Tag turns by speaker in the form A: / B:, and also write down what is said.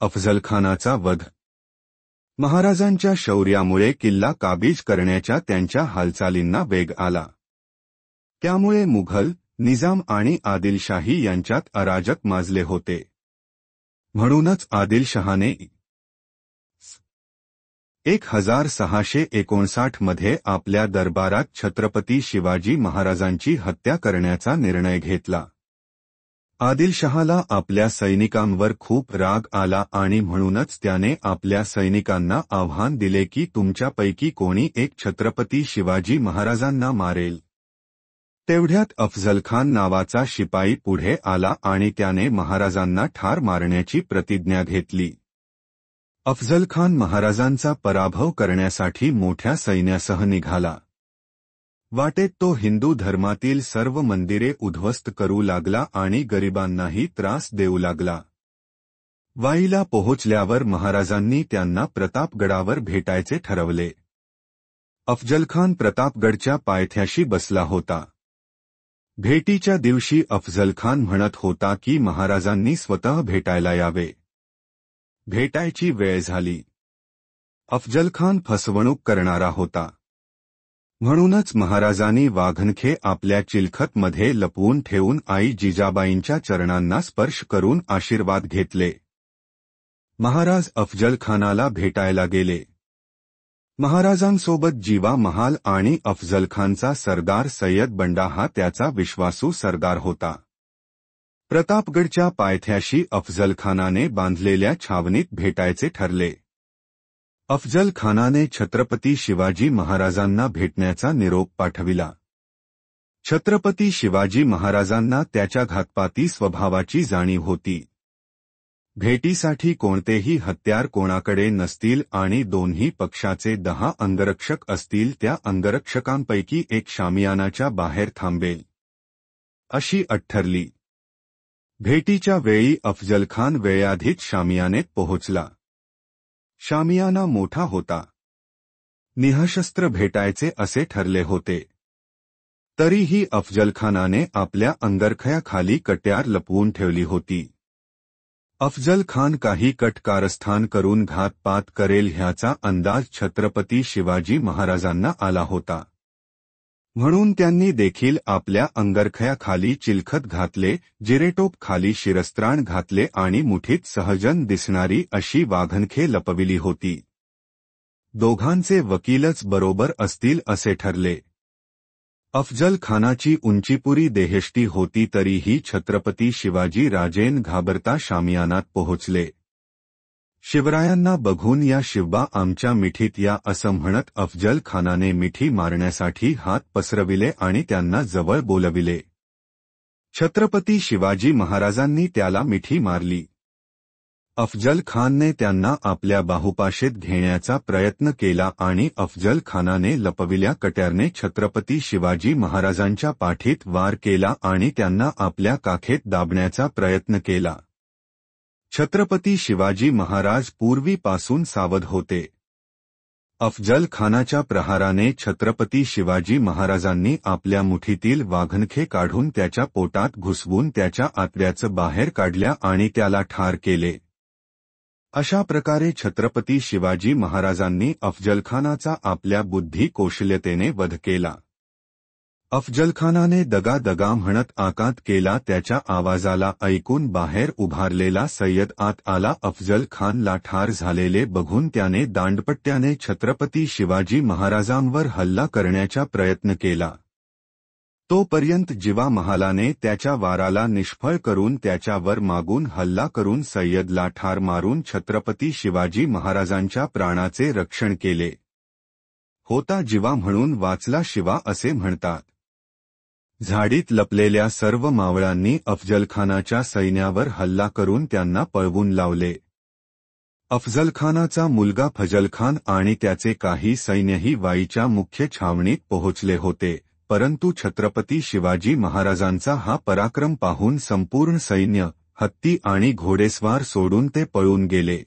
A: अफझलखानाचा वध. महाराजांच्या शौर्यामुळे किल्ला काबीज करण्याच्या त्यांच्या हालचालींना वेग आला. त्यामुळे मुघल, निजाम आणि आदिलशाही यांच्यात अराजक माजले होते. म्हणूनच आदिलशहाने 1659 मध्ये आपल्या दरबारात छत्रपती शिवाजी महाराजांची हत्या करण्याचा निर्णय घेतला. आदिलशहाला आपल्या सैनिकांवर खूप राग आला आणि म्हणूनच त्याने आपल्या सैनिकांना आव्हान दिले की तुमच्यापैकी कोणी एक छत्रपती शिवाजी महाराजांना मारेल. तेवढ्यात अफझलखान नावाचा शिपाई पुढे आला आणि त्याने महाराजांना ठार मारण्याची प्रतिज्ञा घेतली. अफझलखान महाराजांचा पराभव करण्यासाठी मोठ्या सैन्यासह निघाला. वाटेत तो हिंदू धर्मातील सर्व मंदिरे उद्ध्वस्त करू लागला आणि गरिबांनाही त्रास देऊ लागला. वाईला पोहोचल्यावर महाराजांनी त्यांना प्रतापगडावर भेटायचे ठरवले. अफझलखान प्रतापगडच्या पायथ्याशी बसला होता. भेटीच्या दिवशी अफझलखान म्हणत होता की महाराजांनी स्वतः भेटायला यावे. भेटायची वेळ झाली. अफझलखान फसवणूक करणारा होता. म्हणूनच महाराजांनी वाघनखे आपल्या चिलखतमध्ये लपवून ठेवून आई जिजाबाईंच्या चरणांना स्पर्श करून आशीर्वाद घेतले. महाराज अफझलखानाला भेटायला गेले. महाराजांसोबत जीवा महाल आणि अफझलखानचा सरदार सय्यद बंडा हा त्याचा विश्वासू सरदार होता. प्रतापगडच्या पायथ्याशी अफझलखानाने बांधलेल्या छावणीत भेटायचे ठरले. अफझलखानाने छत्रपती शिवाजी महाराजांना भेटण्याचा निरोप पाठविला. छत्रपती शिवाजी महाराजांना त्याच्या घातपाती स्वभावाची जाणीव होती. भेटीसाठी कोणतेही हत्यार कोणाकडे नसतील आणि दोन्ही पक्षाचे 10 अंगरक्षक असतील त्या अंगरक्षकांपैकी एक शामियानाच्या बाहेर थांबेल, अशी अट ठरली. भेटीच्या वेळी अफझलखान वेळेआधीच शामियानेत पोहोचला. शामियाना मोठा होता. निःशस्त्र भेटायचे असे ठरले होते. तरीही अफझलखानाने आपल्या अंगरखयाखाली कट्यार लपवून ठेवली होती. अफझलखान काही कट कारस्थान करून घातपात करेल ह्याचा अंदाज छत्रपती शिवाजी महाराजांना आला होता. म्हणून त्यांनी देखील आपल्या अंगरखयाखाली चिलखत घातले, जिरेटोप खाली शिरस्त्राण घातले आणि मुठीत सहजन दिसणारी अशी वाघनखे लपविली होती. दोघांचे वकीलच बरोबर असतील असे ठरले. अफझलखानाची उंचीपुरी देहेष्टी होती तरीही छत्रपती शिवाजी राजेन घाबरता शामियानात पोहोचले. शिवरायांना बघून या शिवबा आमच्या मिठीत या असं म्हणत अफझलखानाने मिठी मारण्यासाठी हात पसरविले आणि त्यांना जवळ बोलविले. छत्रपती शिवाजी महाराजांनी त्याला मिठी मारली. अफझलखानने त्यांना आपल्या बाहुपाशेत घेण्याचा प्रयत्न केला आणि अफझलखानाने लपविल्या कट्यारने छत्रपती शिवाजी महाराजांच्या पाठीत वार केला आणि त्यांना आपल्या काखेत दाबण्याचा प्रयत्न केला. छत्रपती शिवाजी महाराज पूर्वीपासून सावध होते. अफझलखानाच्या प्रहाराने छत्रपती शिवाजी महाराजांनी आपल्या मुठीतील वाघनखे काढून त्याच्या पोटात घुसवून त्याच्या आतड्याचं बाहेर काढल्या आणि त्याला ठार केले. अशा प्रकारे छत्रपती शिवाजी महाराजांनी अफझलखानाचा आपल्या बुद्धी कौशल्यतेने वध केला. अफझलखानाने दगा दगा म्हणत आकांत केला. त्याच्या आवाजाला ऐकून बाहेर उभारलेला सय्यद आत आला. अफझलखानला ठार झालेले बघून त्याने दांडपट्ट्याने छत्रपती शिवाजी महाराजांवर हल्ला करण्याचा प्रयत्न केला. तोपर्यंत जीवा महालाने त्याच्या वाराला निष्फळ करून त्याच्यावर मागून हल्ला करून सय्यदला ठार मारून छत्रपती शिवाजी महाराजांच्या प्राणाचे रक्षण केले. होता जीवा म्हणून वाचला शिवा असे म्हणतात. झाडीत लपलेल्या सर्व मावळांनी अफझलखानाच्या सैन्यावर हल्ला करून त्यांना पळवून लावले. अफझलखानाचा मुलगा फजलखान आणि त्याचे काही सैन्यही वाईच्या मुख्य छावणीत पोहोचले होते, परंतु छत्रपती शिवाजी महाराजांचा हा पराक्रम पाहून संपूर्ण सैन्य, हत्ती आणि घोडेस्वार सोडून ते पळून गेले.